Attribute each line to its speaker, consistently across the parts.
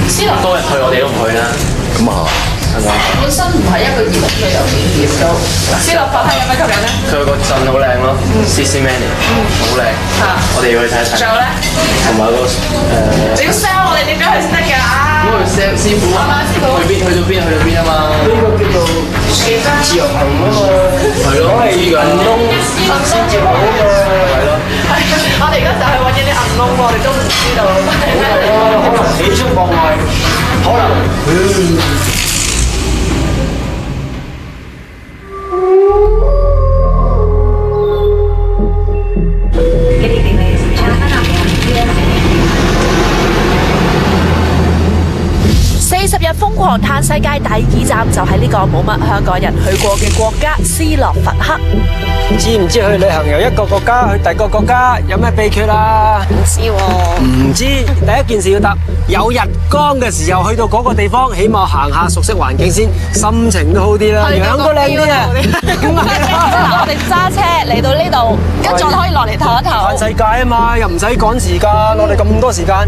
Speaker 1: 斯諾
Speaker 2: 多人去我哋都唔去啦。
Speaker 3: 咁啊，
Speaker 1: 本身唔係一個熱門旅遊景點都。斯諾伐克有咩吸引咧？
Speaker 2: 佢個鎮好靚咯，Sissimani，好靚。我哋要去睇一睇。仲有咧？同埋個
Speaker 1: 你要 sell 我哋點樣去先得㗎？
Speaker 2: 咁去 sell 師傅啊？去到邊啊嘛？呢個叫做自由行啊嘛。係咯，係銀窿先至好啊嘛。係咯。
Speaker 1: 我哋而家就去揾緊啲銀窿，我哋都唔知道。
Speaker 2: 可能喜出望外，可能。
Speaker 4: 40日瘋狂嘆世界第2站就係呢個冇乜香港人去過嘅國家斯洛伐克。
Speaker 5: 知唔知去旅行由一個國家去第二個國家有咩秘訣啊？
Speaker 4: 唔知喎。
Speaker 5: 唔知，第一件事要答有日光嘅時候去到嗰個地方，起碼行下熟悉環境先，心情都好啲啦，樣都靚啲啊！咁
Speaker 4: 我哋揸車嚟到呢度，跟住我哋可以落嚟唞一唞。
Speaker 5: 環世界啊嘛，又唔使趕時間，我哋咁多時間。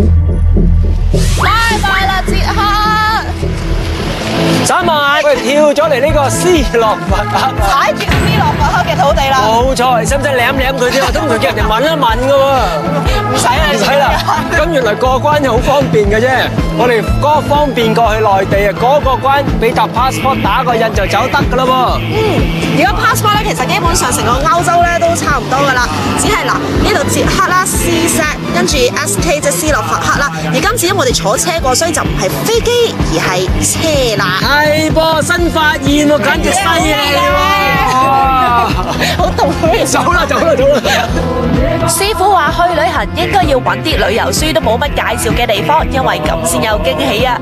Speaker 4: 拜拜啦，捷克！
Speaker 5: 眨埋，我哋跳咗嚟呢個斯洛伐克，
Speaker 4: 踩住斯洛伐克嘅土地啦。
Speaker 5: 冇錯，使唔使舐舐佢啫？通常叫人哋吻一吻噶喎。
Speaker 4: 唔使啦，
Speaker 5: 唔使啦。咁原來過關就好方便嘅啫。我哋嗰個方便過去內地啊，嗰個關俾沓 passport 打個印就走得噶啦喎。
Speaker 4: 而家 passport 咧，其實基本上成個歐洲咧都差唔多噶啦，只係嗱呢度捷克啦、CZ 跟住 SK 即係斯洛伐克啦。而今次因為我哋坐車過，所以就唔係飛機，而係車啦。
Speaker 5: 係噃，新發現喎，簡直犀利喎！
Speaker 4: 好凍，
Speaker 5: 走啦！
Speaker 4: 師傅話去旅行應該要揾啲旅遊書都冇乜介紹嘅地方，因為咁先有驚喜啊！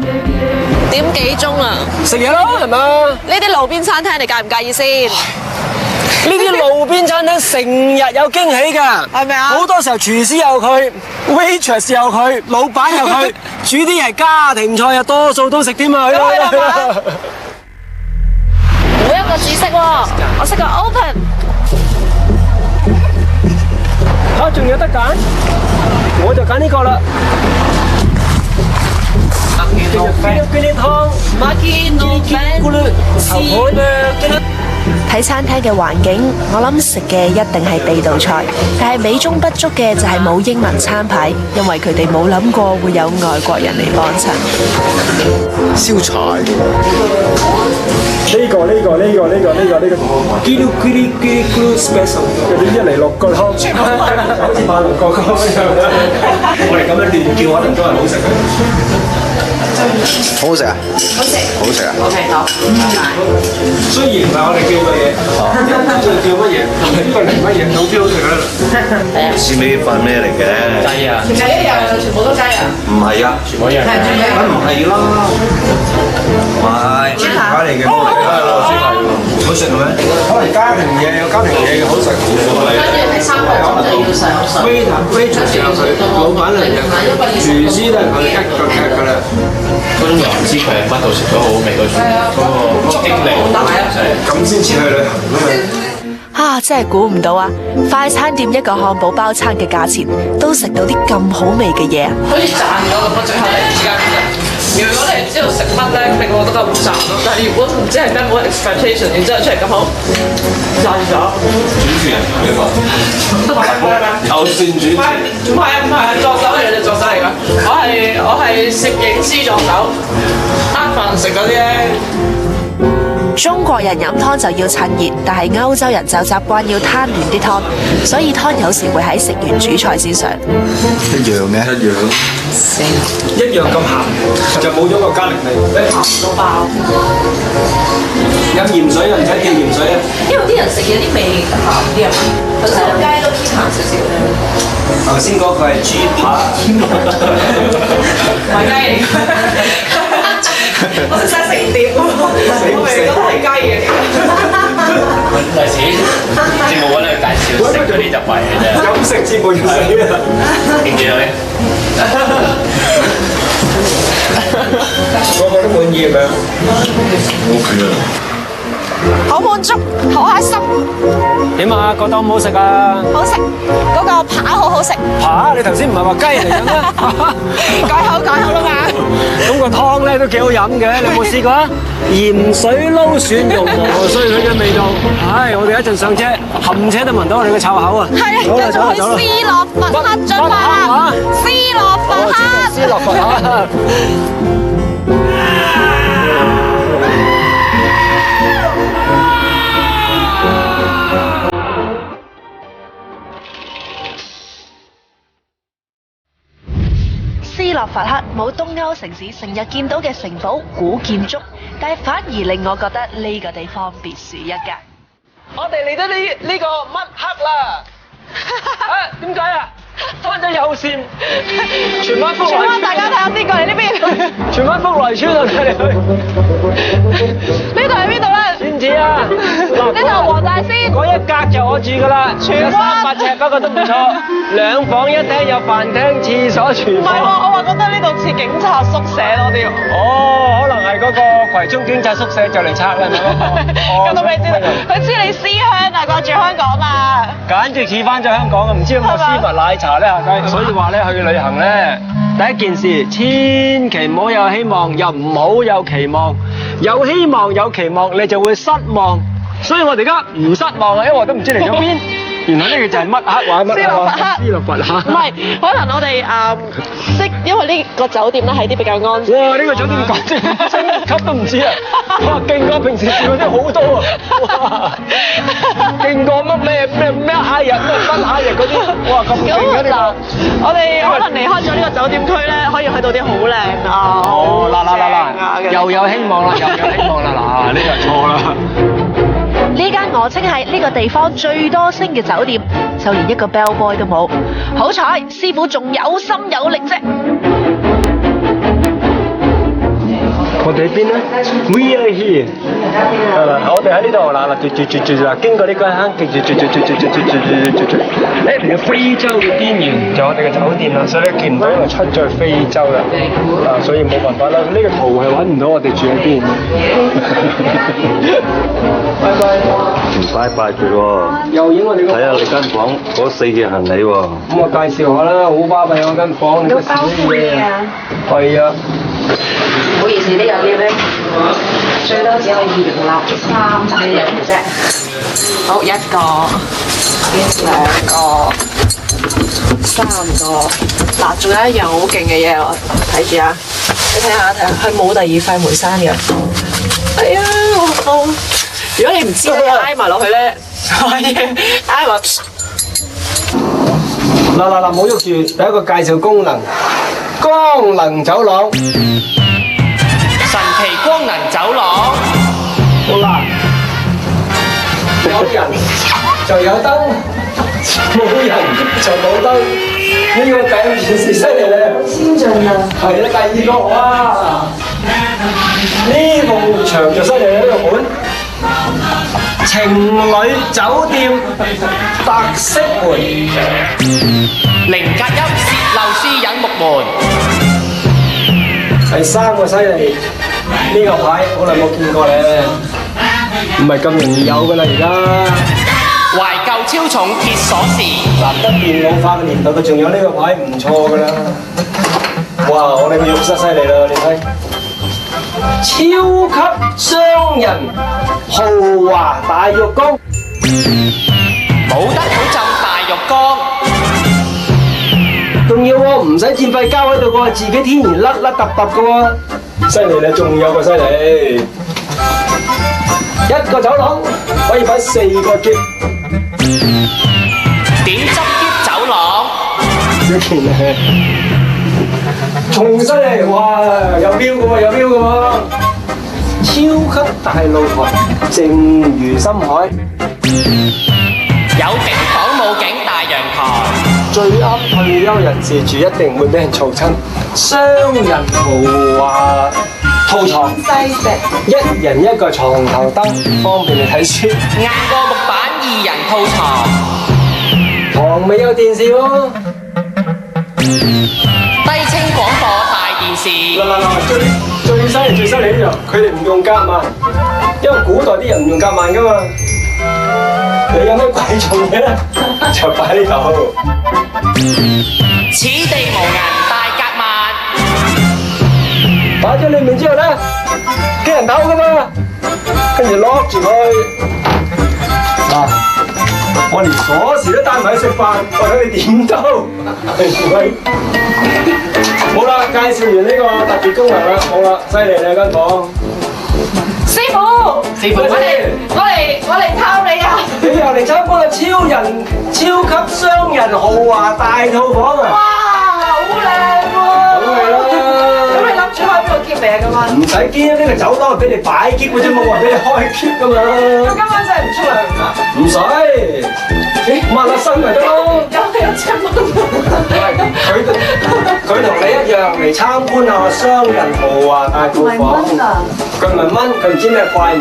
Speaker 4: 點幾鐘啊？
Speaker 5: 食嘢咯，係嘛？
Speaker 4: 呢啲路邊餐廳你介唔介意先？
Speaker 5: 呢啲路邊餐廳成日有驚喜㗎，
Speaker 4: 係咪啊？
Speaker 5: 好多時候廚師有佢 ，waitress 有佢，老闆有佢，煮啲係家庭菜啊，多數都食添啊！
Speaker 4: 每一個字識喎，我識個 open。
Speaker 5: 嚇，仲有得揀，我就揀呢個啦。
Speaker 4: 睇餐廳嘅環境，我諗食嘅一定係地道菜，但係美中不足嘅就係冇英文餐牌，因為佢哋冇諗過會有外國人嚟幫襯。
Speaker 3: 燒柴，
Speaker 5: 呢個，Gulu special， 嗰啲一嚟落個湯，好似馬龍過江咁樣。我哋咁樣亂叫，可能都係好食嘅。
Speaker 3: 好好食啊！
Speaker 1: 好食。
Speaker 3: 好食啊！
Speaker 1: OK， 好。
Speaker 5: 雖然唔係我哋叫嘅嘢，叫乜嘢？呢個嚟乜嘢？總之好食啦。
Speaker 3: 試味飯咩嚟嘅？
Speaker 2: 雞啊！
Speaker 1: 全係一樣嘅，全部都雞啊！
Speaker 3: 唔係啊，
Speaker 2: 全部一樣。
Speaker 1: 係全部一樣。
Speaker 3: 梗唔係啦，唔係豬扒嚟嘅，豬扒好食咩？
Speaker 5: 可能家庭嘢有家庭嘢嘅好食。
Speaker 1: 跟住係3個鐘就要上水。
Speaker 5: waitress 有佢，老闆嚟嘅，廚師都係佢一個劇㗎啦。
Speaker 2: 嗰種又唔知佢係乜度食咗好好味嗰個經歷，
Speaker 5: 咁先似去旅行㗎嘛。
Speaker 4: 啊，真係估唔到啊！快餐店一個漢堡包餐嘅價錢，都食到啲咁好味嘅嘢啊！
Speaker 1: 好似賺咗咁咯，最後突然之間如果你唔知道食乜咧，你覺得咁賺咯。但係如果唔知係咩冇 expectation，然之後出嚟咁好賺咗。
Speaker 2: 主持人呢個有算主持。
Speaker 1: 唔係啊，助手嚟嘅，助手嚟㗎。我係攝影師助手，飯食嗰啲咧。
Speaker 4: 中國人飲湯就要趁熱，但係歐洲人就習慣要攤暖啲湯，所以湯有時會喺食完主菜先上。
Speaker 3: 一樣嘅，
Speaker 5: 一樣咁鹹，就冇咗個加力味。
Speaker 1: 鹹到爆。
Speaker 5: 飲鹽水啊，唔使叫鹽水啊。
Speaker 1: 因為啲人食嘢啲味鹹啲啊嘛，頭先個雞都偏鹹少少咧。
Speaker 5: 頭先嗰個係豬扒，
Speaker 1: 唔係雞嚟嘅。我食晒成碟喎，我明都係雞嘅。
Speaker 2: 第時節目揾你介紹食嗰啲就弊嘅啫。
Speaker 5: 飲食節目要死啦！
Speaker 2: 記唔記得咧？
Speaker 5: 個個都滿意係咪啊？
Speaker 4: 好滿足，好開心，
Speaker 5: 點啊？覺得好唔好食啊？
Speaker 4: 好食，嗰個扒好好食，
Speaker 5: 扒？你頭先唔係話雞嚟嘅咩？
Speaker 4: 改口啦嘛。
Speaker 5: 咁個湯咧都幾好飲嘅，你有冇試過啊？鹽水撈蒜蓉和碎佢嘅味道，唉！我哋一陣上車，冚車都聞到我哋嘅臭口啊！
Speaker 4: 係啊，
Speaker 5: 走啦走啦走啦！
Speaker 4: 斯洛伐克進發啦！斯洛伐克，
Speaker 5: 斯洛伐克。
Speaker 6: 斯洛伐克冇東歐城市成日見到嘅城堡、古建築，但係反而令我覺得呢個地方別樹一格。
Speaker 5: 我哋嚟到呢個乜黑啦？啊，點解啊？翻咗右線，荃灣福來村。
Speaker 4: 大家睇下先，過嚟呢邊。
Speaker 5: 荃灣福來村啊，睇嚟去。
Speaker 4: 呢度係邊度咧？
Speaker 5: 先知啊！
Speaker 4: 呢度係黃大仙。
Speaker 5: 嗰一格就我住噶啦，有300尺，不過都唔錯。2房1廳，有飯廳、廁所、廚
Speaker 4: 唔係喎，
Speaker 5: 房。
Speaker 4: 我話覺得呢度似警察宿舍多啲喎。
Speaker 5: 哦，可能係嗰個葵涌警察宿舍就嚟拆啦，係咪嗰個？
Speaker 4: 咁都未知道，佢知你思鄉啊，掛住香港啊。
Speaker 5: 簡直似翻咗香港啊！唔知有冇絲襪奶茶咧下雞？所以話咧去旅行咧，第一件事千祈唔好有希望，又唔好有期望。有希望有期望，你就會失望。所以我哋而家唔失望啊，因為我都唔知嚟咗邊。原來呢個就係乜黑話乜
Speaker 4: 斯洛伐克。
Speaker 5: 斯洛伐克。
Speaker 4: 唔係，可能我哋識，因為呢個酒店咧係啲比較安全。
Speaker 5: 哇！呢個酒店咁正，升級都唔知啊！哇，勁過平時住嗰啲好多啊！哇，勁過乜咩蝦日咩分蝦日嗰啲，哇咁勁嘅呢個！
Speaker 4: 我哋可能離開咗呢個酒店區咧，可以去到啲好靚啊！
Speaker 5: 哦，嗱，又有希望啦，又有希望啦！嗱，呢個錯啦。
Speaker 6: 呢間我稱係呢個地方最多星嘅酒店，就連一個 bell boy 都冇。好彩師傅仲有心有力啫。
Speaker 5: 我哋喺邊咧 ？We are here。係啦，我哋喺呢度嗱，住經過呢個坑，住。嚟到非洲嘅邊緣就我哋嘅酒店啦，所以你見唔到因為出咗去非洲啦，所以冇辦法啦。呢個圖係揾唔到我哋住喺邊。拜拜。
Speaker 3: 唔拜拜住喎，
Speaker 5: 又影我哋個。
Speaker 3: 睇下你間房嗰4件行李喎。
Speaker 5: 咁我介紹下啦，好巴閉我間房，你個少嘢啊。係啊。
Speaker 7: 唔好意思，呢有啲咧，最多只可以容納3個人啫。好，1個、2個、3個。嗱，仲有一樣好勁嘅嘢，我睇住啊！你睇下，佢冇第二塊梅山嘅。係啊，如果你唔知咧，挨埋落去咧，可以挨埋。
Speaker 5: 嗱，唔好喐住，第一個介紹功能，光能走廊。
Speaker 2: 神奇光能走廊。
Speaker 5: 好啦，有人就有燈，冇人就冇燈。呢個第一件事犀利咧，好先進啊！係啦，第2個哇，呢埲牆就犀利啦，呢個門。情侶酒店特色門
Speaker 2: 零隔音泄漏私隱木門。
Speaker 5: 第3個犀利，呢個牌好耐冇見過咧，唔係咁容易有噶啦而家。
Speaker 2: 懷舊超重鐵鎖匙。
Speaker 5: 嗱，得電腦化嘅年代，佢仲有呢個牌唔錯噶啦。哇！我哋個浴室犀利啦，你睇，超級雙人豪華大浴缸，
Speaker 2: 冇得好浸大浴缸。
Speaker 5: 仲要喎，唔使佔廢膠喺度喎，自己天然甩凸嘅喎，犀利啦！仲有個犀利，一個走廊可以擺4個篋，
Speaker 2: 點執篋走廊？
Speaker 5: 小件啊！仲犀利，哇！有標嘅喎，有標嘅喎，超級大露台，靜如深海，
Speaker 2: 有景房冇景大陽台。
Speaker 5: 最啱退休人士住，一定唔會俾人嘈親。雙人豪華套床，1人1個床頭燈，方便你睇書。
Speaker 2: 硬過木板2人套床，
Speaker 5: 床尾有電視喎。
Speaker 2: 低清廣播大電視。
Speaker 5: 嗱，最犀利呢樣，佢哋唔用夾萬，因為古代啲人唔用夾萬噶嘛。你有咩貴重嘢咧？就擺呢度。
Speaker 2: 此地無銀大夾萬，
Speaker 5: 擺擺咗裏面之後咧，驚人偷噶嘛，跟住攞住佢。嗱，我連鎖匙都帶埋去食飯，我睇你點偷。好啦，介紹完呢個特別功能啦，好啦，犀利啦間房。
Speaker 1: 師傅，我嚟偷你啊！
Speaker 5: 你又嚟參觀個超級雙人豪華大套房啊！
Speaker 1: 哇，好靚喎！
Speaker 5: 梗係啦。
Speaker 1: 咁你諗住開邊個篋嚟啊？今晚？
Speaker 5: 唔使驚，呢個酒檔係俾你擺篋嘅啫，冇話俾你開篋噶嘛。
Speaker 1: 咁今晚真係唔出糧啊？
Speaker 5: 唔使，抹下身咪得咯。
Speaker 1: 有1,000蚊。
Speaker 5: 佢同你一樣嚟參觀下雙人豪華大套房。佢唔係蚊，佢唔知咩怪物。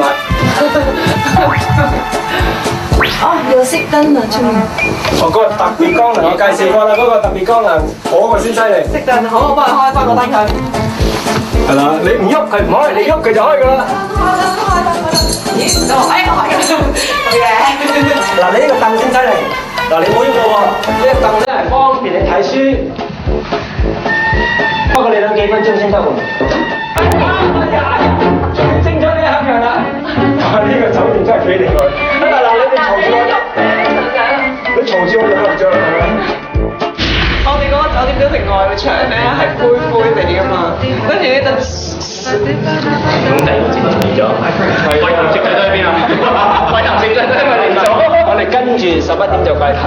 Speaker 7: 有熄燈啊出面。
Speaker 5: 嗰個特別功能我介紹過啦，嗰個特別功能嗰個先犀利。
Speaker 1: 熄燈，好，我幫你開翻個燈佢。
Speaker 5: 係啦，你唔喐佢唔開，你喐佢就開㗎啦。
Speaker 1: 咦？哎，我開㗎，好嘢。
Speaker 5: 嗱，你呢個凳先犀利。嗱，你唔好喐我喎，呢個凳咧係方便你睇書。不過你等幾分鐘先得喎。最精彩呢一刻㗎啦！呢個酒店真係幾厲害。嗱，你哋嘈住我，你嘈住我就合著啦。
Speaker 1: 我哋嗰個酒店嗰條外牆咧係灰灰地㗎嘛，跟住呢就。
Speaker 2: 咁第二個節目完咗，貴談食仔都喺邊啊？貴談食仔都喺咪嚟咗？
Speaker 5: 我哋跟住11點就貴談。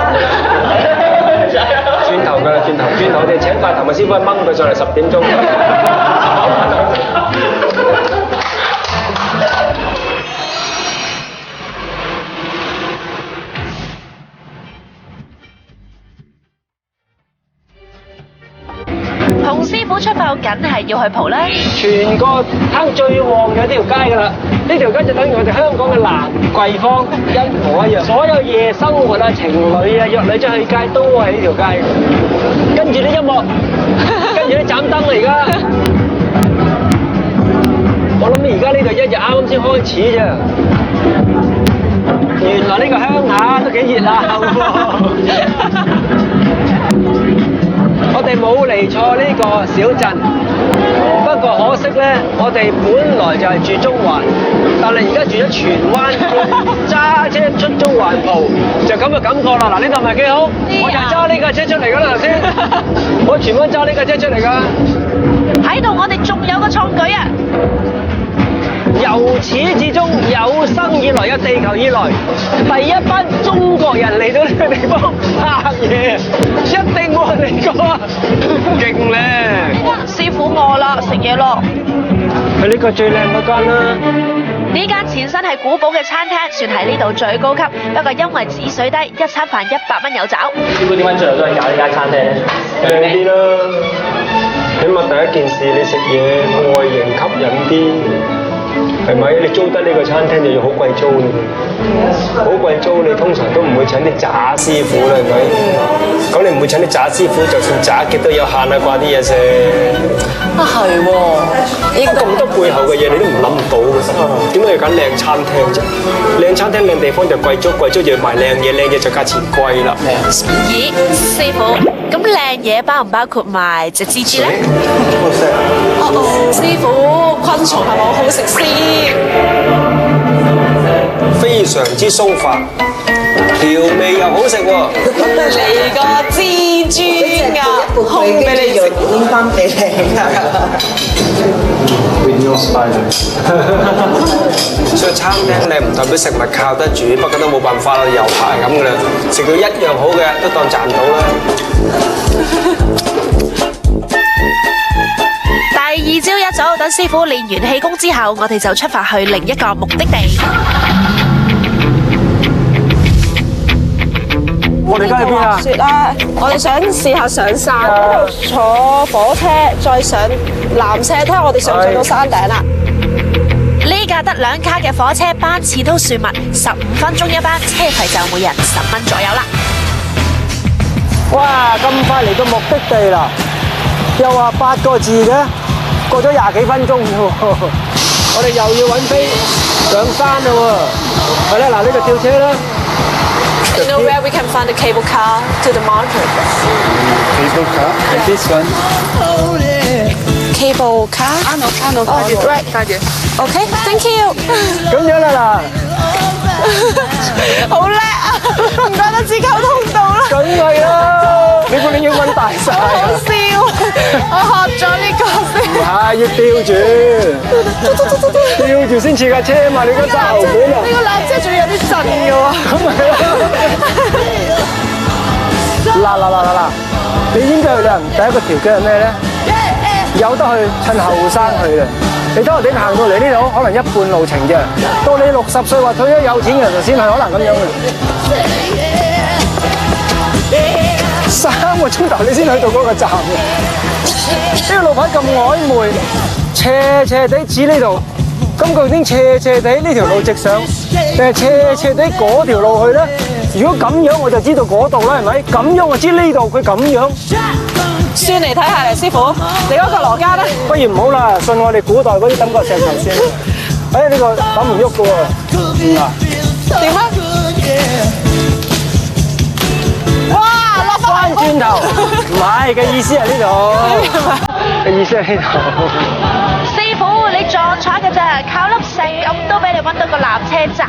Speaker 5: 轉頭㗎啦，轉頭我哋請貴談嘅師傅掹佢上嚟10點鐘。
Speaker 6: 同師傅出埠梗係要去蒲啦！
Speaker 5: 全個坑最旺嘅呢條街㗎啦，呢條街就等於我哋香港嘅蘭桂坊一模一樣，所有夜生活啊、情侶啊、約女出去街都喺呢條街。跟住啲音樂，跟住啲盞燈啊而家。我諗而家呢度一日啱啱先開始啫。原來呢個鄉下都幾熱鬧喎。我哋冇嚟錯呢個小鎮，不過可惜咧，我哋本來就係住中環，但係而家住咗荃灣，揸車出中環蒲，就咁嘅感覺啦。嗱，呢度係咪幾好？我就揸呢架車出嚟㗎啦，頭先，我荃灣揸呢架車出嚟㗎。
Speaker 6: 喺度我哋仲有個創舉啊！
Speaker 5: 由始至終，有生以來，有地球以來，第一班中國人嚟到呢個地方拍嘢，一定冇人嚟過啊！勁咧！
Speaker 6: 師傅餓啦，食嘢咯！
Speaker 5: 佢呢個最靚嗰間啦。
Speaker 6: 呢間前身係古堡嘅餐廳，算係呢度最高級。不過因為止水低，一餐飯100蚊有找。
Speaker 2: 師傅點解最後都係搞呢間餐廳咧？
Speaker 5: 靚啲啦，起碼第一件事你食嘢外形吸引啲。係咪？你租得呢個餐廳就要好貴租啦，好貴租你通常都唔會請啲渣師傅啦，係咪？咁你唔會請啲渣師傅，就算渣極都有限啊，掛啲嘢食。
Speaker 7: 啊係喎，
Speaker 5: 咁多背後嘅嘢你都唔諗到嘅，點解要揀靚餐廳啫？靚餐廳靚地方就貴租，貴租就要賣靚嘢，靚嘢就價錢貴啦。
Speaker 6: 咦，師傅，咁靚嘢包唔包括埋隻蜘蛛咧？
Speaker 1: 師傅，昆蟲係咪好好食先？
Speaker 5: 非常之鬆化，調味又好食喎。
Speaker 1: 嚟個蜘蛛鴨空俾你食，
Speaker 7: 拎翻俾你啊！
Speaker 5: 所以餐廳靚唔代表食物靠得住，不過都冇辦法啦，油排咁噶啦，食到一樣好嘅都當賺到啦。
Speaker 6: 第二朝一早，等師傅練完氣功之後，我哋就出發去另一個目的地。
Speaker 5: 我哋而家去邊啊？
Speaker 4: 雪啦！我哋想試下上山，坐火車再上纜車，睇下我哋上唔上到山頂啦。
Speaker 6: 呢架得2卡嘅火車班次都算密，15分鐘一班，車費就每人10蚊左右啦。
Speaker 5: 哇！咁快嚟到目的地啦，又話8個字嘅，過咗20幾分鐘啫喎，我哋又要揾飛上山啦喎。係啦，嗱呢個吊車啦。
Speaker 1: You know where we can find the cable car to the mountain?
Speaker 5: Cable car? Like this one?
Speaker 4: cable car。哦，right，
Speaker 1: 大姐。
Speaker 4: OK，thank you。
Speaker 5: 咁樣啦
Speaker 4: 好叻啊！唔怪得知溝通到啦。
Speaker 5: 嗱，梗係啦，你估你英文大晒
Speaker 4: 好
Speaker 5: 啊？
Speaker 4: 笑，我學咗呢個先。
Speaker 5: 唔係要吊住先似架車嘛，你個揸後門啊！
Speaker 4: 呢個纜車仲要有啲震嘅喎。
Speaker 5: 咁咪嗱，你應該去旅行第一個條件係咩咧？有得去，趁後生去啦。你睇我哋行到嚟呢度，可能一半路程啫。到你60歲或退咗有錢人就先去，可能咁樣嘅。3個鐘頭你先去到嗰個站嘅。呢個路牌咁曖昧，斜斜地指呢度。咁究竟斜斜地呢條路直上，定係斜斜地嗰條路去咧？如果咁樣我就知道嗰度啦，係咪？咁樣我知呢度佢咁樣。
Speaker 4: 算嚟睇下嚟，師傅，你嗰個羅家咧？
Speaker 5: 不如唔好啦，信我哋古代嗰啲抌個石頭先。哎，呢個抌唔喐嘅喎。
Speaker 4: 點啊？哇！落
Speaker 5: 翻轉頭，唔係嘅意思係呢度。嘅意思係呢度。
Speaker 6: 師傅，你撞彩嘅咋？靠粒石咁都俾你揾到個纜車站。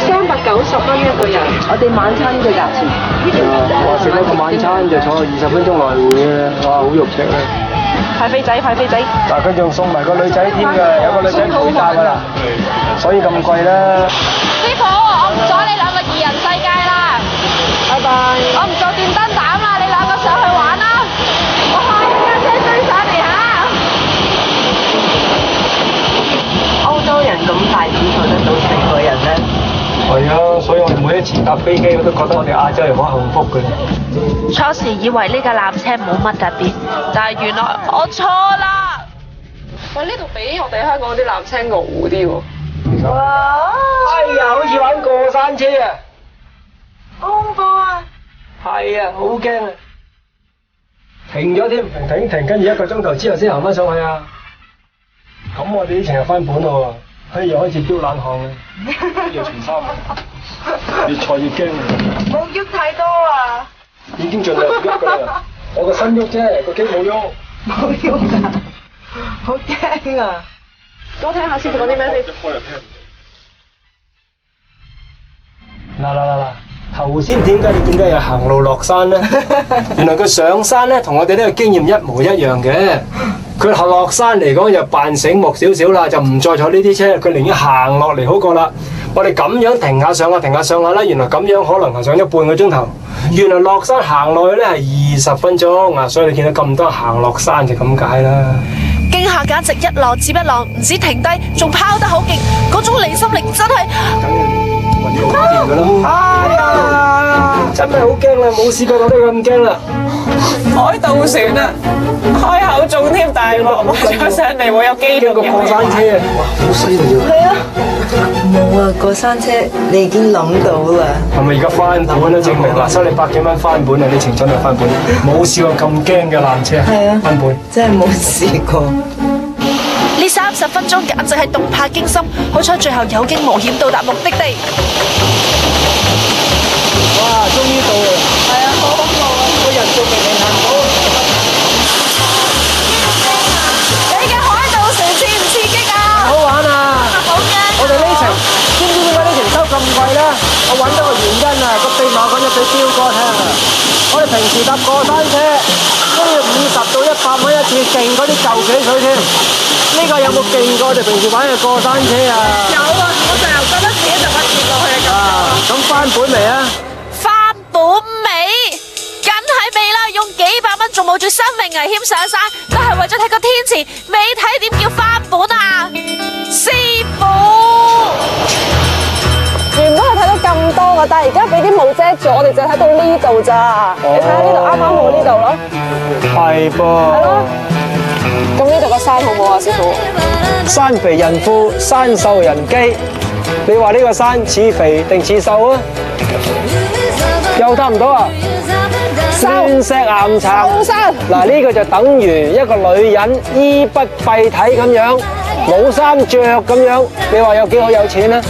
Speaker 7: 390蚊一個人，我哋晚餐嘅價錢。
Speaker 5: 話食一個晚餐就坐20分鐘來回嘅，哇，好肉赤咧。
Speaker 6: 快飛仔，快飛仔！
Speaker 5: 嗱，佢仲送埋個女仔添㗎，有個女仔配搭㗎啦，所以咁貴啦。
Speaker 6: 師傅，我唔阻你兩個二人世界啦。
Speaker 5: 拜拜。
Speaker 6: 我唔做電燈膽啦，你兩個上去玩啦。我下一架車追上嚟嚇。
Speaker 7: 歐洲人咁大只坐得到4個人咧？
Speaker 5: 係啊，所以我哋每一次搭飛機我都覺得我哋亞洲人好幸福嘅。
Speaker 6: 初時以為呢架纜車冇乜特別，但係原來我錯啦。
Speaker 1: 喂，呢度比我哋香港啲纜車傲啲喎。
Speaker 5: 哇！哎呀，好似玩過山車啊！
Speaker 4: 好恐怖啊！
Speaker 5: 係啊，好驚啊！停咗添，停，跟住1個鐘頭之後先行翻上去啊！咁我哋呢程就翻本咯喎，又開始飆冷汗啦，又除衫，越坐越驚。
Speaker 4: 冇喐太多啊！
Speaker 5: 已經盡量唔喐㗎啦，我個身喐啫，個機冇喐。
Speaker 4: 冇喐啊！好驚啊！
Speaker 1: 咁我聽下師傅講啲咩先。
Speaker 5: 嗱，頭先點解你見到有行路落山咧？原來佢上山咧，同我哋呢個經驗一模一樣嘅。佢落山嚟講就扮醒目少少啦，就唔再坐呢啲車，佢寧願行落嚟好過啦。我哋咁樣停下上下停下上下啦，原來咁樣可能係上咗半個鐘頭。原來落山行落去咧係20分鐘啊，所以你見到咁多人行落山就咁解啦。
Speaker 6: 驚嚇簡直一浪接一浪，唔止停低，仲拋得好勁，嗰種離心力真係。
Speaker 5: 哎呀，真係好驚啦，冇試過到呢個咁驚啦。
Speaker 1: 海盜船啊，開口中添，但係我坐上嚟會有機
Speaker 5: 驚個過山車啊，好犀利啊！
Speaker 7: 冇啊，過山車你已經諗到啦。
Speaker 5: 係咪而家翻本啦？證明嗱，收你100幾蚊翻本啊！你情真係翻本，冇試過咁驚嘅纜車。
Speaker 7: 係啊，
Speaker 5: 翻本
Speaker 7: 真係冇試過。
Speaker 6: 呢30分鐘簡直係動魄驚心，好彩最後有驚無險到達目的地。
Speaker 5: 哇！終於到啦！係啊，好恐怖啊！個人仲未行到。
Speaker 4: 你嘅海盜船刺唔刺激啊？
Speaker 5: 好玩啊！
Speaker 4: 好驚！
Speaker 5: 我哋呢程知唔知點解呢程收咁貴咧？我揾到個原因啊！個秘密我講咗俾彪哥聽啊！我哋平時搭過山車都要50到100蚊一次，勁嗰啲舊幾水添。呢個有冇勁過我哋平時玩嘅過山車啊？
Speaker 4: 有啊，我就由覺得自己就快跌落去嘅感覺。
Speaker 5: 咁翻本未啊？
Speaker 6: 翻本未？梗係未啦，用幾百蚊仲冒住生命危險上山，都係為咗睇個天池，未睇點叫翻本啊？師傅，
Speaker 4: 原本係睇到咁多㗎，但係而家俾啲霧遮住，我哋就睇到呢度咋。你睇下呢度啱啱好呢度咯。
Speaker 5: 係噃。
Speaker 4: 係咯。咁呢度個山好唔好啊，師傅？
Speaker 5: 山肥人富，山瘦人機。你話呢個山似肥定似瘦啊？又得唔到啊？鑽石岩層。
Speaker 4: 山。
Speaker 5: 嗱，呢個就等於一個女人衣不蔽體咁樣，冇衫着咁樣。你話有幾好有錢啊？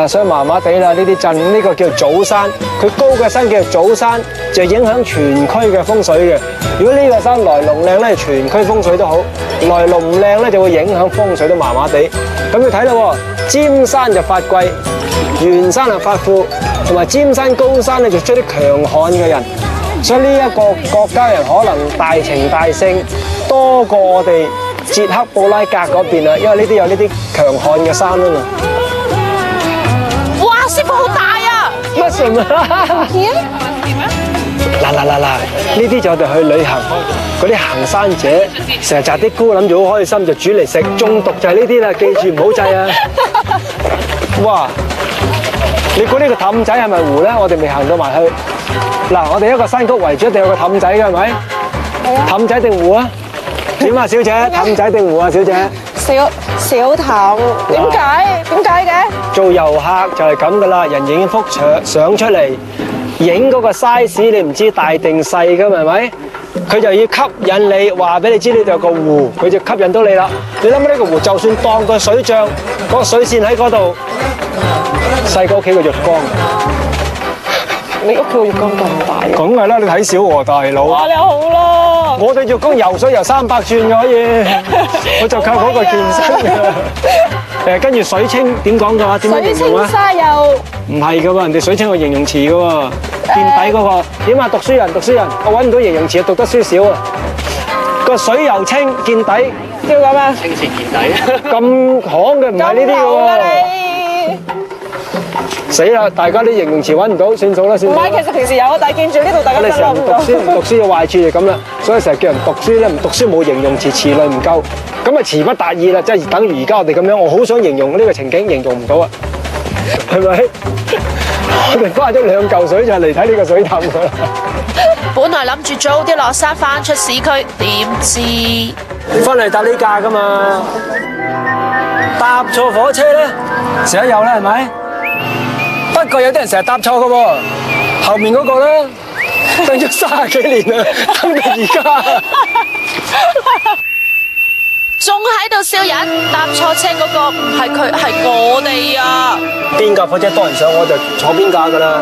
Speaker 5: 所以麻麻地啦。呢啲鎮呢個叫祖山，佢高嘅山叫做祖山，就影響全區嘅風水嘅。如果呢個山來龍靚咧，全區風水都好；來龍唔靚咧，就會影響風水都麻麻地。咁要睇咯，尖山就發貴，圓山就發富，同埋尖山高山咧就出啲強悍嘅人。所以呢一個國家人可能大情大性多過我哋捷克布拉格嗰邊啊，因為呢啲有呢啲強悍嘅山啊嘛。
Speaker 6: 哇，師傅好大啊！
Speaker 5: 乜什麼？嗱，呢啲就我哋去旅行嗰啲行山者，成日摘啲菇諗住好開心就煮嚟食，中毒就係呢啲啦，記住唔好制啊！哇！你估呢個氹仔係咪湖咧？我哋未行到埋去。嗱，我哋一個山谷圍住一定有個氹仔嘅係咪？氹仔定湖啊？點啊，小姐？氹仔定湖啊，小姐？
Speaker 4: 小氹，點解嘅？
Speaker 5: 做遊客就係咁噶啦，人影幅相出嚟，影嗰個 size 你唔知大定細噶係咪？佢就要吸引你，話俾你知呢度有個湖，佢就吸引到你啦。你諗下呢個湖，就算當個水漲，嗰個水線喺嗰度，細過屋企個浴缸。
Speaker 4: 你屋企個浴缸咁大？
Speaker 5: 梗係啦，你睇小河大佬。
Speaker 4: 哇，你好咯！
Speaker 5: 我哋浴缸游水游300轉嘅可以，我就靠嗰個健身嘅。跟住水清點講嘅話？點樣形容啊？
Speaker 4: 水清沙幼。
Speaker 5: 唔係噶喎，人哋水清有形容詞噶喎。見底嗰個點啊？讀書人，我揾唔到形容詞，讀得書少啊。個水又清，見底叫咁啊？清澈見底。咁行嘅唔係呢啲嘅喎。死啦！大家啲形容詞揾唔到，算數啦，算數。
Speaker 4: 唔係，其實平時有，但係見住呢度大家
Speaker 5: 我哋成日唔讀書，唔讀書嘅壞處就咁啦。所以成日叫人讀書咧，唔讀書冇形容詞，詞類唔夠，咁啊詞不達意啦，即係等於而家我哋咁樣。我好想形容呢個情景，形容唔到啊，係咪？我哋花咗2嚿水就嚟睇呢個水氹㗎啦。
Speaker 6: 本來諗住早啲落山翻出市區，點知
Speaker 5: 翻嚟搭呢架㗎嘛，搭錯火車咧，成日有啦，係咪？不過有啲人成日搭錯嘅喎，後面嗰個咧等咗30幾年啦，等到而家，
Speaker 6: 仲喺度笑人，搭錯車嗰個唔係佢，係我哋啊！
Speaker 5: 邊架火車多人上我就坐邊架㗎啦。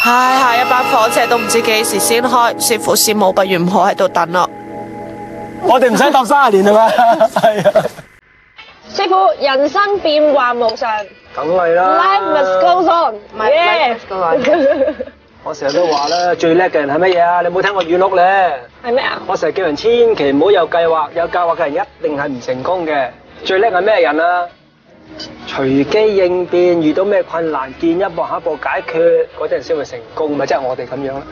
Speaker 6: 唉，下一班火車都唔知幾時先開，師傅師母不如唔好喺度等啦。
Speaker 5: 我哋唔使搭30年係嘛？係啊。
Speaker 4: 師傅，人生變幻無常。
Speaker 5: 梗係啦
Speaker 4: Life must go on，唔係 life must go on。
Speaker 5: 我成日都話啦，最叻嘅人係乜嘢啊？你冇聽過語錄咧？
Speaker 4: 係咩啊？
Speaker 5: 我成日叫人千祈唔好有計劃，有計劃嘅人一定係唔成功嘅。最叻係咩人啊？隨機應變，遇到咩困難，見一步下一步解決，嗰啲人先會成功，咪即係我哋咁樣啦。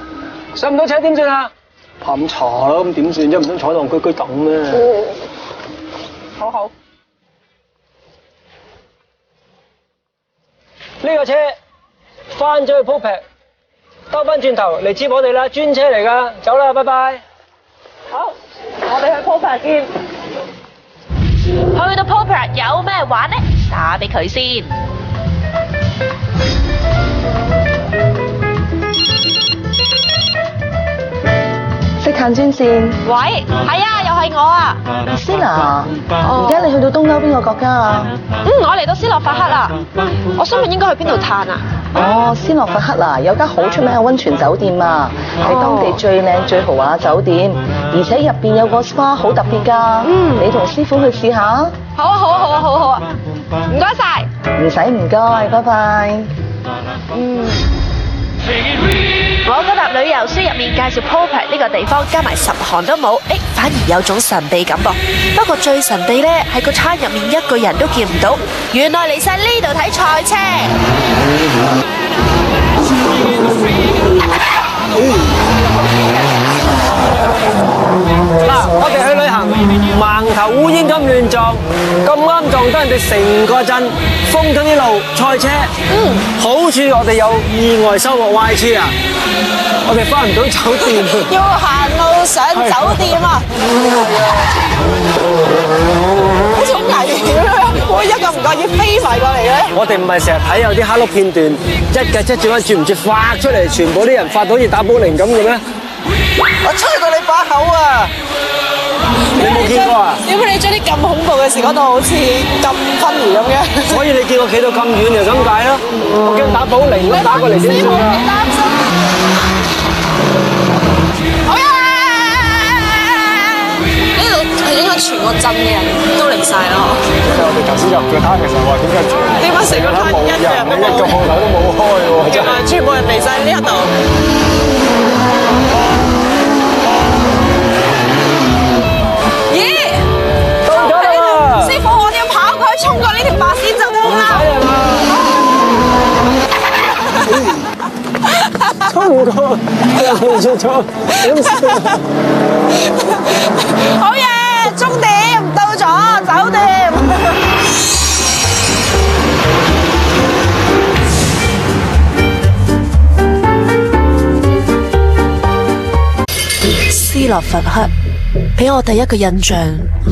Speaker 5: 上唔到車點算啊？怕咁查咯，咁點算啫？唔通坐喺度居居等咩？
Speaker 4: 好好。
Speaker 5: 呢個車翻咗去 Popec， 兜翻轉頭嚟接我哋啦，專車嚟噶，走啦，拜拜。
Speaker 4: 好，我哋去 Popec 見。
Speaker 6: 去到 Popec 有咩玩呢？打俾佢先。
Speaker 8: 識行專線。
Speaker 6: 喂，係啊，又係我啊。
Speaker 8: Sina，而家你去到東歐邊個國家啊？
Speaker 6: 我嚟到斯洛伐克啦。我想問應該去邊度嘆啊？
Speaker 8: 哦，斯洛伐克啊，有間好出名嘅溫泉酒店啊，係當地最靚最豪華嘅酒店，而且入邊有個 spa 好特別㗎。你同師傅去試下。
Speaker 6: 好啊，好啊，好啊，好啊，好啊。唔該晒。
Speaker 8: 唔使唔該，拜拜。
Speaker 6: 我嗰沓旅遊書入面介紹 Popec 呢個地方，加埋10行都冇，反而有種神秘感噃。不過最神秘呢，係個餐入面一個人都見唔到，原來嚟晒呢度睇賽車。
Speaker 5: 嗱，我哋去旅行，盲頭烏煙咁亂撞，咁啱撞到人哋成個鎮封咗啲路賽車。好處我哋有意外收穫，壞處啊，我哋翻唔到酒店。
Speaker 4: 要行路上酒店啊！好似好危險咁樣，會一個唔覺意飛埋過嚟咧。
Speaker 5: 我哋唔係成日睇有啲黑碌片段，一架車轉翻轉唔轉發出嚟，全部啲人發到好似打保齡咁嘅咩？
Speaker 4: 我吹過你把口啊！
Speaker 5: 你冇見過啊？
Speaker 4: 點解你你將啲咁恐怖嘅事講到好似咁分離咁嘅。
Speaker 5: 所以你見我企到咁遠就咁解咯。我驚打保齡，如果打過嚟點算啊？
Speaker 4: 擔心。好呀！呢度係應該全個鎮嘅人都嚟晒咯。
Speaker 5: 我哋頭先入嘅攤嘅時候話點解
Speaker 4: 成個攤一樣都冇，
Speaker 5: 一個鋪頭都冇開喎，真係。
Speaker 4: 全部人嚟晒呢一度。咦？
Speaker 5: 到咗啦！
Speaker 4: 師傅，我哋要跑過去，衝過呢條白線就到啦。
Speaker 5: 衝唔過，錯錯，點算？
Speaker 4: 好嘢，終點到咗酒店。
Speaker 6: 斯洛伐克俾我第一個印象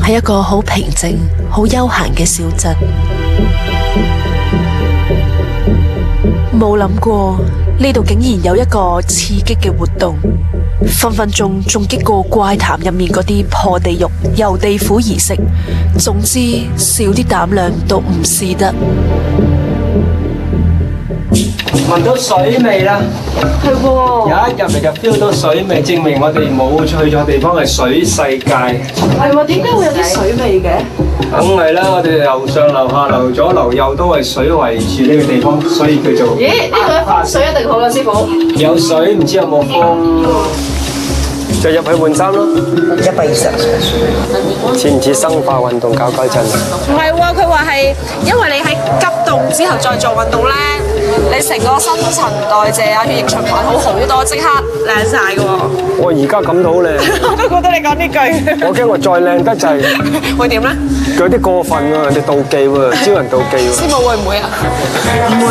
Speaker 6: 係一個好平靜、好悠閒嘅小鎮，冇諗過呢度竟然有一個刺激嘅活動，分分鐘仲激過怪談入面嗰啲破地獄、遊地府儀式。總之，少啲膽量都唔試得。
Speaker 5: 聞到水味啦，
Speaker 7: 係喎，
Speaker 5: 有一入嚟就 feel 到水味，證明我哋冇去錯地方，係水世界。
Speaker 7: 係喎，點解會有啲水味嘅？
Speaker 5: 梗係啦，我哋樓上樓下樓左樓右都係水圍住呢個地方，所以叫做
Speaker 7: 咦，呢度風水一定好啦，師傅。
Speaker 5: 有水，唔知有冇風。就入去換衫咯。似唔似生化運動搞搞震啊？
Speaker 4: 唔係喎，佢話係因為你喺急凍之後再做運動咧，你成個新陳代謝啊、血液循環好好多，即刻靚晒嘅喎。
Speaker 5: 我而家感到好靚，
Speaker 4: 我都覺得你講呢句。
Speaker 5: 我驚我再靚得滯，
Speaker 4: 會點咧？
Speaker 5: 有啲過分喎，人哋妒忌喎，招人妒忌喎。
Speaker 4: 師傅會唔會啊？唔會。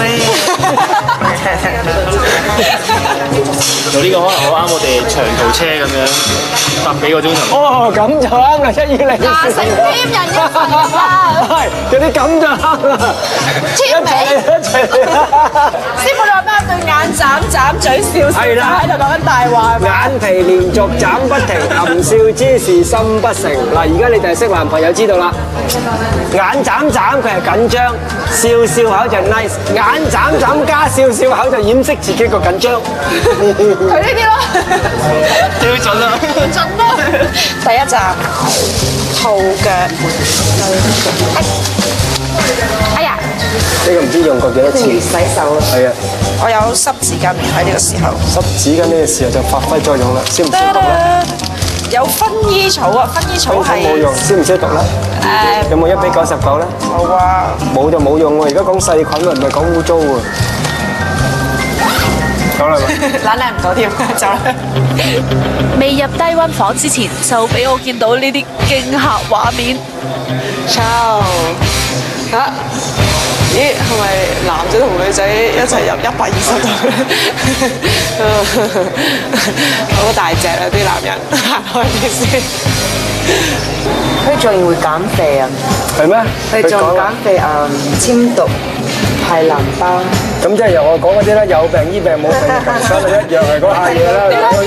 Speaker 2: 做呢個可能好啱我哋長途車咁樣搭幾個鐘頭。
Speaker 5: 哦，咁就啱啦，一於你。
Speaker 4: 嗱，成添人一齊啦！
Speaker 5: 係，有啲咁就啱啦。
Speaker 4: 簽名。
Speaker 5: 一齊嚟啦！
Speaker 4: 師傅你話咩？對眼眨眨，嘴笑笑，
Speaker 5: 係啦
Speaker 4: 喺度講緊大話係咪？
Speaker 5: 眼皮連續眨不停，含笑之時心不成。嗱，而家你哋係識男朋友知道啦。眼眨眨佢係緊張，笑笑口就 nice。眼眨眨加笑笑口就掩飾自己個緊張。
Speaker 4: 佢呢啲咯，
Speaker 2: 標準啦，
Speaker 4: 準咯。第一站，套腳。哎呀，
Speaker 5: 呢個唔知用過幾多次。
Speaker 7: 洗手。
Speaker 5: 係啊，
Speaker 4: 我有濕紙巾喺呢個時候。
Speaker 5: 濕紙巾呢個時候就發揮作用啦，消唔消毒咧？
Speaker 4: 有薰衣草啊，薰衣草係
Speaker 5: 冇用，消唔消毒咧？有冇1比99咧？
Speaker 4: 冇啊。
Speaker 5: 冇就冇用喎，而家講細菌喎，唔係講污糟喎。走啦，
Speaker 4: 懶靚唔到添，走啦。
Speaker 6: 未入低溫房之前，就俾我見到呢啲驚嚇畫面。
Speaker 4: Ciao 嚇！咦，係咪男仔同女仔一齊入120度咧？好大隻啊！啲男人行開啲先。
Speaker 7: 佢仲要會減肥啊！
Speaker 5: 係咩？
Speaker 7: 佢仲減肥簽毒排淋巴。
Speaker 5: 咁即係由我講嗰啲咧，有病醫病，冇病求生，一樣係嗰下嘢啦。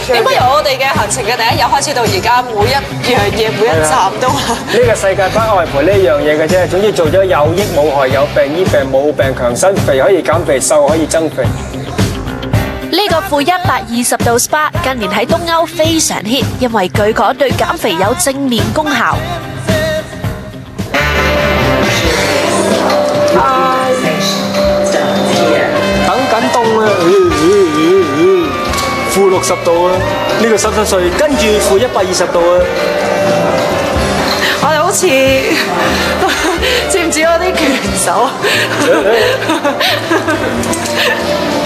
Speaker 4: 點解由我哋嘅行程嘅第一日開始到而家，每一樣嘢每一站都話
Speaker 5: 呢個世界不外乎呢樣嘢嘅啫。總之做咗有益冇害，有病醫病，冇病強身，肥可以減肥，瘦可以增肥。
Speaker 6: 呢個負120度 SPA 近年喺東歐非常 hit，因為據講對減肥有正面功效。
Speaker 5: 等緊凍啊！負60度啊！呢個濕濕碎，跟住負120度啊！
Speaker 4: 我哋好似知唔知嗰啲拳手？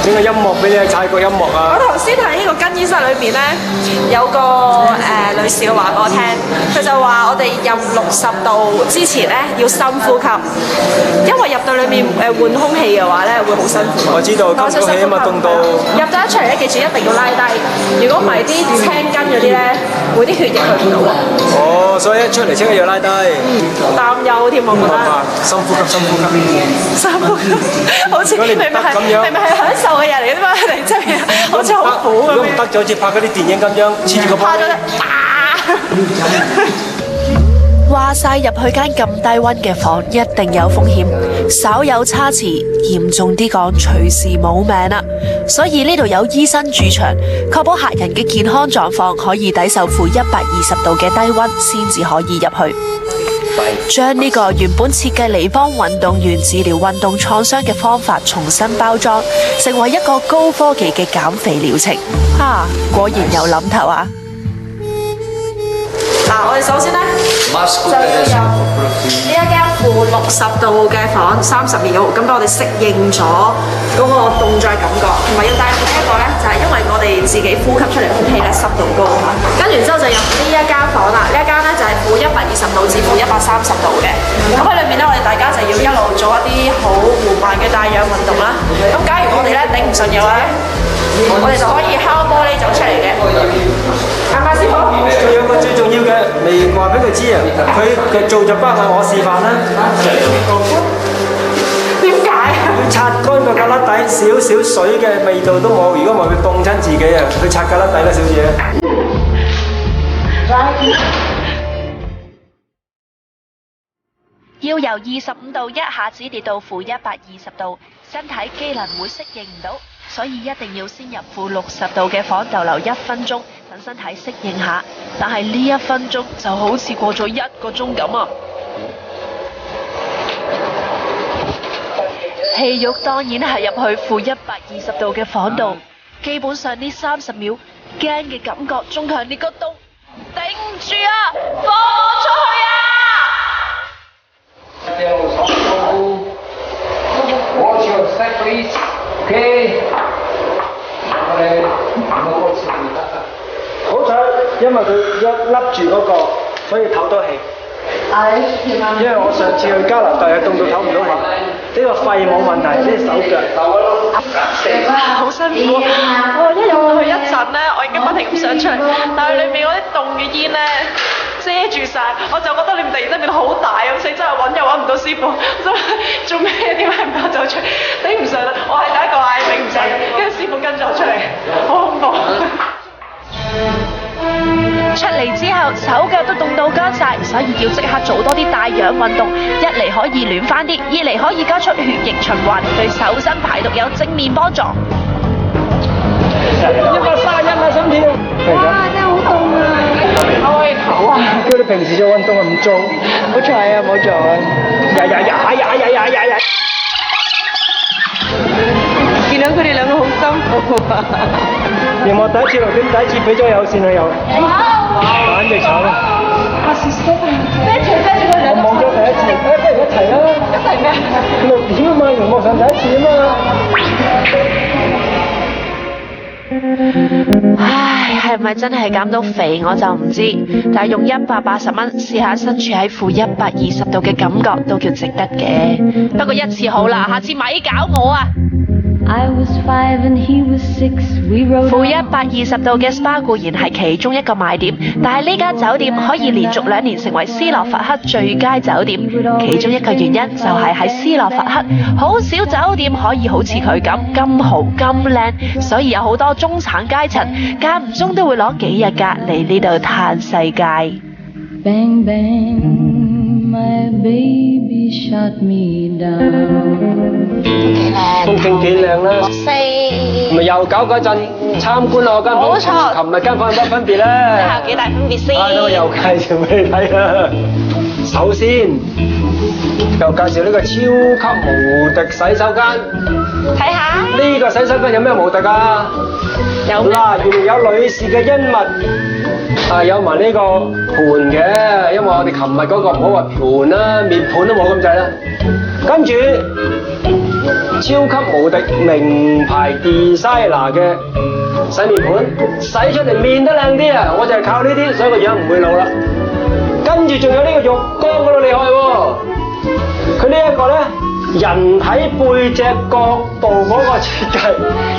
Speaker 5: 整個音樂俾你啊！泰國音樂啊！
Speaker 4: 我頭先喺呢個更衣室裏面咧，有個女士話俾我聽，佢就話我哋入60度之前咧要深呼吸，因為入到裏面換空氣嘅話咧會好辛苦。
Speaker 5: 我知道，吸到氣啊嘛，凍到。
Speaker 4: 入咗一出嚟咧，記住一定要拉低，如果唔係啲青筋嗰啲咧，會啲血液去唔到啊。
Speaker 5: 哦，所以一出嚟即刻要拉低。
Speaker 4: 擔憂添，我覺得。
Speaker 5: 深呼吸，深呼吸。
Speaker 4: 深呼吸，好似明明係享受嘅人嚟嘅嘛，你真係好似好苦咁樣。
Speaker 5: 如果唔得就好似拍嗰啲電影咁樣，黐住個波。
Speaker 4: 拍咗
Speaker 6: 話晒入去間咁低溫嘅房，一定有風險，稍有差池，嚴重啲講，隨時冇命啦。所以呢度有醫生駐場，確保客人嘅健康狀況可以抵受負120度嘅低溫，先至可以入去。將呢個原本設計嚟幫運動員治療運動創傷嘅方法重新包裝，成為一個高科技嘅減肥療程。果然有諗頭啊！
Speaker 4: 嗱，我哋首先咧就要有呢一間負60度嘅房30秒，咁我哋適應咗嗰個動作感覺，同埋要帶呢一個咧，就係因為我哋自己呼吸出嚟空氣咧濕度高啊，跟住之後就入呢一間房啦，呢一間咧就係負120度至負130度嘅，咁喺裏面咧我哋大家就要一路做一啲好緩慢嘅帶氧運動啦，咁假如我哋咧頂唔順嘅話咧，我哋就可以敲玻璃走出嚟嘅，啱唔啱師傅？
Speaker 5: 仲有個最重要嘅，未話俾佢知啊！佢做就包我示範啦。
Speaker 4: 點解？
Speaker 5: 佢擦乾個胳肋底，少少水嘅味道都冇。如果唔係，佢凍親自己啊！佢擦胳肋底啦，小姐。
Speaker 6: 要由25度一下子跌到負120度，身體機能會適應唔到，所以一定要先入負60度嘅房逗留1分鐘，等身體適應下。但係呢1分鐘就好似過咗1個鐘咁啊！戲肉當然係入去負120度嘅房度，基本上呢30秒驚嘅感覺仲強烈過凍，頂唔住啊！放我出去啊
Speaker 5: ！Watch your step, please. Okay. 好彩，因為佢一笠住嗰個，所以唞多氣。因為我上次去加拿大係凍到唞唔到氣，呢個肺冇問題，呢手腳。
Speaker 1: 好辛苦，我一入到去一陣咧，我已經不停咁想出嚟，但係裏面嗰啲凍嘅煙咧遮住晒，我就覺得你們突然間變得好大咁，死真係揾又揾唔到師傅，做咩點解唔夠走出嚟？頂唔順啦，我係第一個嗌頂唔順，跟住師傅跟咗我出嚟，好恐怖。
Speaker 6: 出嚟之後手腳都凍到乾晒，所以要即刻做多啲帶氧運動，一嚟可以暖翻啲，二嚟可以加速血液循環，對手身排毒有正面幫助。
Speaker 5: 131啊，心跳！哇，真係好凍啊！開口啊！叫你平時做運動啊，唔做。好彩啊，冇做啊！呀！見到佢哋兩個好辛苦啊！原來第一次落點，第一次俾咗有線佢又，簡直慘啊！我望咗第一次，不如一齊啦！一齊咩？6點啊嘛，熒幕上第一次啊嘛。
Speaker 6: 唉，係咪真係減到肥我就唔知，但係用180蚊試下身處喺負120度嘅感覺都叫值得嘅。不過一次好啦，下次咪搞我啊！負120度嘅 SPA 固然係其中一個賣點，但係呢間酒店可以連續2年成為斯洛伐克最佳酒店，其中一個原因就係喺斯洛伐克好少酒店可以好似佢咁豪咁靚，所以有好多中產階層間唔中都會攞幾日假嚟呢度嘆世界。
Speaker 9: Bang bang, my baby shot me down。
Speaker 5: 風景幾靚啦，4咪又搞嗰陣參觀啦，我間房，冇錯，琴日間房有乜分別咧？
Speaker 4: 有幾大分別先？
Speaker 5: 等我又介紹俾你睇啦。首先又介紹呢個超級無敵洗手間，
Speaker 4: 睇下
Speaker 5: 呢個洗手間有咩無敵啊？有嗱，原來有女士嘅恩物，有埋呢個盤嘅，因為我哋琴日嗰個唔好話盤啦，面盤都冇咁滯啦。跟住超級無敵名牌 designer 嘅洗面盤，洗出嚟面都靚啲啊！我就係靠呢啲，所以個樣唔會老啦。跟住仲有呢個浴缸嗰度厲害喎，佢呢一個咧人體背脊角度嗰個設計，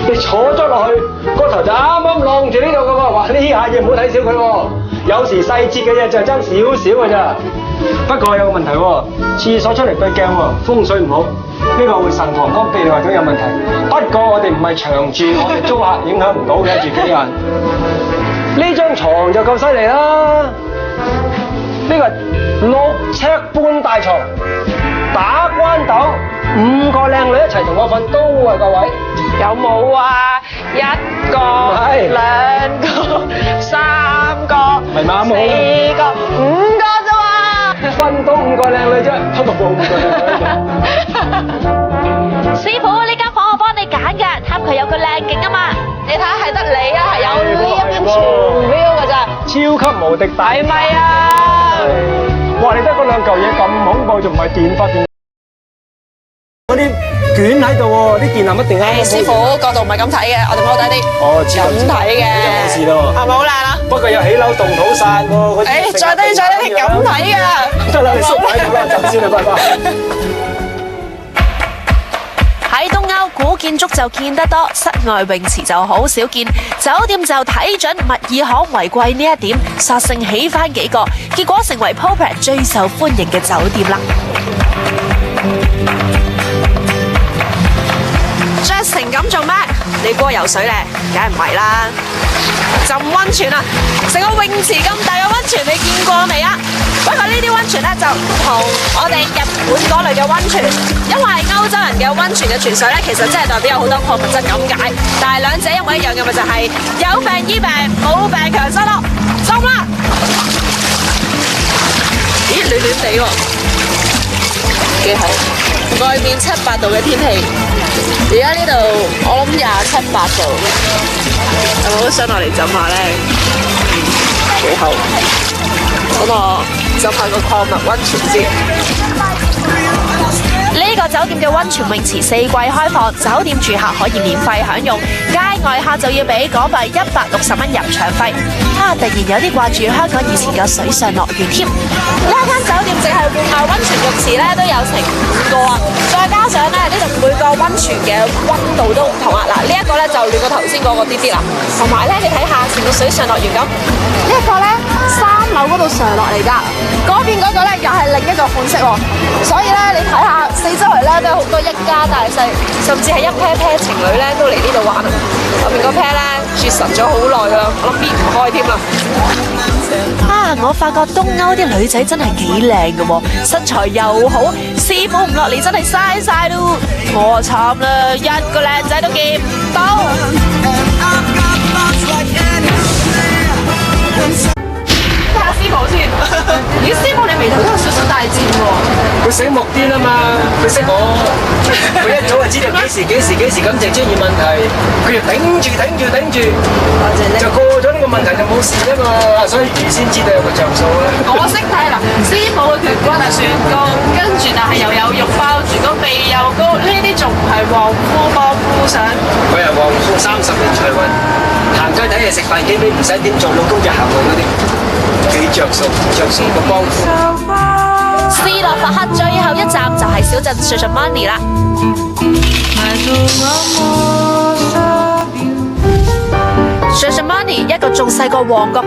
Speaker 5: 你坐咗落去個頭就啱啱晾住呢度噶喎，哇！呢下嘢唔好睇小佢喎，有時細節嘅嘢就係爭少少㗎咋。不過有個問題喎，廁所出嚟對鏡喎，風水唔好，呢個會腎膀胱泌尿系統有問題。不過我哋唔係長住，我哋租客影響唔到嘅，住幾個人。呢張床就夠犀利啦，呢個個6尺半大床，打關鬥，5個靚女一齊同我瞓都係個位。
Speaker 1: 有冇啊？1個、
Speaker 5: 係
Speaker 1: 2個、3個、
Speaker 5: 係嘛冇
Speaker 1: 4個、5個啫喎。
Speaker 5: 瞓到5個靚女啫，不過冇5個靚女。
Speaker 6: 師傅，呢間房我幫你揀㗎，貪佢有個靚景啊嘛。你睇下係得你啊，係有呢一邊全 view 㗎咋。
Speaker 5: 超級無敵大，
Speaker 1: 係咪啊？
Speaker 5: 哇！你得嗰兩嚿嘢咁恐怖，仲唔係電發電？嗰啲卷喺度喎，啲電纜一定啱。
Speaker 4: 師傅角度唔係咁睇嘅，我哋踎低啲。
Speaker 5: 哦，
Speaker 4: 咁睇嘅。
Speaker 5: 冇事咯。
Speaker 4: 係咪好靚啊？
Speaker 5: 不過有起樓動土散喎。
Speaker 4: 誒，再低，你咁睇㗎。
Speaker 5: 得啦，你縮埋咗啦，走先啦，拜拜。
Speaker 6: 喺東歐古建築就見得多，室外泳池就好少見。酒店就睇準物以罕為貴呢一點，索性起返幾個，結果成為 Popret 最受歡迎嘅酒店啦。
Speaker 4: 着成咁做咩？你估我游水咧？梗係唔係啦！浸溫泉啊！成個泳池咁大嘅溫泉，你見過未啊？不過呢啲溫泉咧就唔同我哋日本嗰類嘅溫泉，因為歐洲人嘅溫泉嘅泉水咧，其實真係代表有好多礦物質咁解。但係兩者一模一樣嘅咪就係有病醫病，冇病強身咯。浸啦！咦，暖暖地喎，幾好。外面7、8度嘅天氣，而家呢度我諗27、8度，有冇都想落嚟浸下咧？幾好，咁我浸下個礦物溫泉先。
Speaker 6: 呢個酒店嘅溫泉泳池4季開放，酒店住客可以免費享用，街外客就要俾港幣160蚊入場費。突然有啲掛住香港以前嘅水上樂園添。
Speaker 4: 呢間酒店淨係戶外溫泉浴池咧都有成5個啊，再加上咧呢度每個溫泉嘅溫度都唔同啊。嗱，呢一個咧就暖過頭先嗰個啲啲啦，同埋咧你睇下成個水上樂園咁，呢一個咧3樓嗰度上落嚟㗎，嗰邊嗰個咧又係另一個款式喎。所以咧你睇下四周圍咧都有好多一家大細，甚至係一 pair 情侶咧都嚟呢度玩啊。後面個 pair 咧絕神咗好耐㗎啦，我諗搣唔開添啦。
Speaker 6: 我發覺東歐啲女仔真係幾靚㗎喎，身材又好，師傅唔落嚟真係嘥晒咯。我慘啦，一個靚仔都見唔到。
Speaker 1: 睇下師傅先。咦，師傅你眉頭都有少少大箭喎。
Speaker 5: 佢醒目啲啦嘛，佢識我，佢一早就知道幾時咁就出現問題，佢就頂住，就過咗呢個問題就冇事啊嘛，所以預先知道有個着數啦。
Speaker 1: 我識睇啦，師傅嘅顴骨係算高，跟住但係又有肉包住，個鼻又高，呢啲仲唔係旺夫幫夫相？
Speaker 5: 佢係旺夫30年財運，行街睇嘢食飯幾味唔使點做，老公就行運嗰啲，幾着數個幫夫。
Speaker 6: 斯洛伐克最後一站就係小鎮 Shashamani 啦。Shashamani 一個仲細過旺角。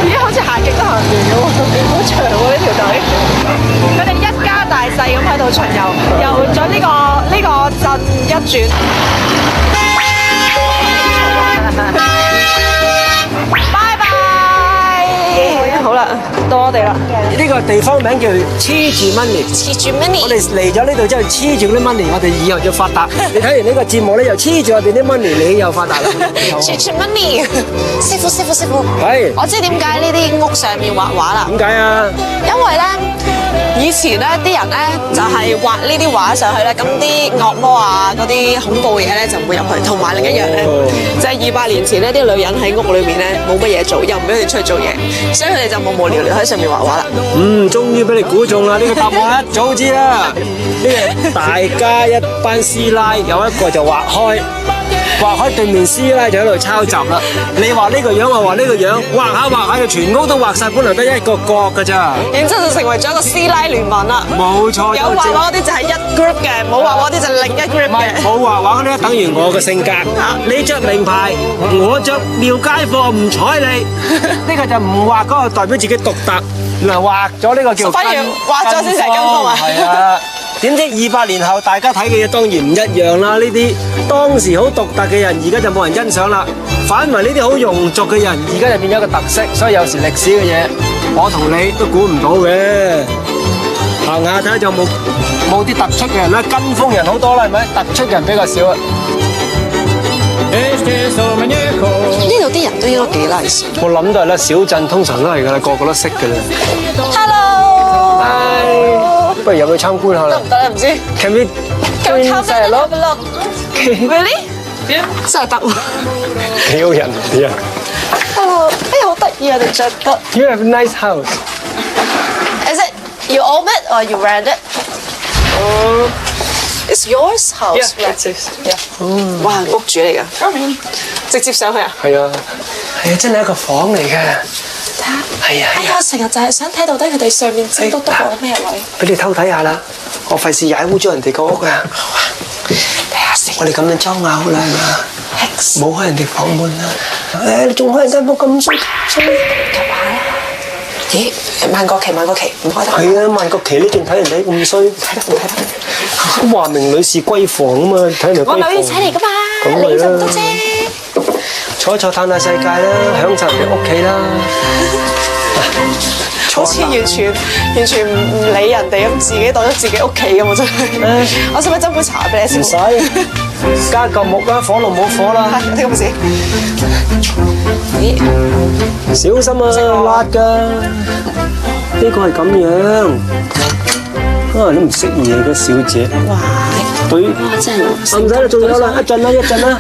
Speaker 1: 咦，好似行極都行唔完嘅喎，好長喎呢條隊。佢哋一家大細咁喺度巡遊，遊咗呢個鎮一轉。拜拜。好啦，到我哋啦。
Speaker 5: 呢個地方名叫黐住 money。
Speaker 4: 黐住 money。
Speaker 5: 我哋嚟咗呢度之後黐住啲 money，我哋以後就發達。你睇完呢個節目咧，又黐住我哋啲 money，你又發達啦。
Speaker 4: 黐住 money。師傅。
Speaker 5: 係。
Speaker 4: 我知點解呢啲屋上面畫畫啦。
Speaker 5: 點解啊？
Speaker 4: 因為咧，以前咧啲人咧就係畫呢啲畫上去咧，咁啲惡魔啊嗰啲恐怖嘢咧就唔會入去。同埋另一樣咧，就係200年前咧啲女人喺屋裏面咧冇乜嘢做，又唔俾佢哋出去做嘢，所以佢哋就無聊喺上面畫畫啦。
Speaker 5: 終於俾你估中啦！呢個答案一早知啦。呢個大家一班師奶有一個就畫開，畫開對面師奶就喺度抄襲啦。你畫呢個樣，我畫呢個樣，畫下就全屋都畫晒，本來得一個角㗎咋。
Speaker 4: 然之後就成為咗一個師奶聯盟啦。
Speaker 5: 冇錯，
Speaker 4: 有畫畫嗰啲就係一 group 嘅，冇畫畫嗰啲就係另一 group 嘅。
Speaker 5: 冇畫畫嗰啲等於我嘅性格。你着名牌，我着廟街貨，唔睬你。呢個就唔畫嗰個代表自己獨特。嗱，畫咗呢個叫
Speaker 4: 反而畫咗先成跟風啊！
Speaker 5: 係啊。點知200年後大家睇嘅嘢當然唔一樣啦！呢啲當時好獨特嘅人，而家就冇人欣賞啦。反為呢啲好庸俗嘅人，而家就變咗一個特色。所以有時歷史嘅嘢，我同你都估唔到嘅。行下睇下仲有冇啲突出嘅人啦，跟風人好多啦，係咪？突出嘅人比較少啊。
Speaker 4: 呢度啲人都應該幾 nice。
Speaker 5: 我諗都係啦，小鎮通常都係㗎啦，個個都識㗎啦。
Speaker 4: Hello。
Speaker 5: 不如入去參觀下啦。
Speaker 4: 得唔得咧？唔知。
Speaker 5: Can we
Speaker 4: have a look? Really? 真係得喎。
Speaker 5: 幾好人啲人。
Speaker 4: 好得意啊！你着得。
Speaker 5: You have a nice house.
Speaker 4: Is it you own it or you rent it? It's yours house.
Speaker 5: Yeah, it's yours.
Speaker 4: 哇，屋主嚟㗎。直接上去啊？
Speaker 5: 係啊，真係一個房嚟嘅。係啊！
Speaker 4: 哎呀，成日就係想睇到底佢哋上面整篤篤攞咩位。
Speaker 5: 俾你偷睇下啦，我費事踩污咗人哋個屋啊！睇下先，我哋咁樣裝下好啦，係嘛？冇開人哋房門啦！你仲開人間屋咁衰？
Speaker 4: 咦？萬國旗，唔開得。
Speaker 5: 係啊，萬國旗呢段睇人哋咁衰，睇得。話明女士閨房啊嘛，睇人哋閨房。
Speaker 4: 我女仔嚟㗎嘛，你就唔得啫。
Speaker 5: 坐探下世界啦，享受人哋屋企啦。
Speaker 4: 好似完全唔理人哋咁，自己當咗自己屋企咁啊！真係。我使唔使斟杯茶俾你先？
Speaker 5: 唔使，加嚿木啦，火爐冇火啦。
Speaker 4: 係，聽咁事。咦？
Speaker 5: 小心啊，辣㗎！呢個係咁樣。你唔識嘢嘅小姐。
Speaker 4: 哇！
Speaker 5: 對。
Speaker 4: 真係
Speaker 5: 唔使啦，仲有啦，一陣啦。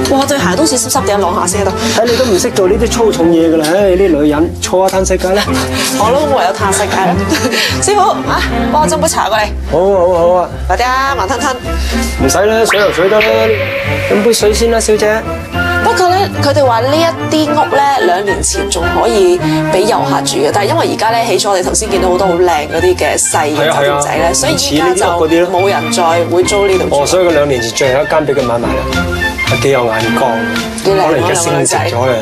Speaker 4: 哇！對鞋都似濕濕地晾下先得。
Speaker 5: 睇你都唔識做呢啲粗重嘢㗎啦，唉！啲女人坐下嘆世界啦。
Speaker 4: 我都唯有嘆世界啦。師傅啊，幫我斟杯茶過嚟。
Speaker 5: 好啊。
Speaker 4: 快啲啊，慢吞吞。
Speaker 5: 唔使啦，水就水得啦。飲杯水先啦，小姐。
Speaker 4: 不過咧，佢哋話呢一啲屋咧，2年前仲可以俾遊客住嘅，但係因為而家咧起咗我哋頭先見到好多好靚嗰啲嘅細嘅酒店仔咧，所以而家就冇人再會租呢度住。
Speaker 5: 所以佢2年前最後一間俾佢買埋啦。幾有眼光，可能而家升值咗啦。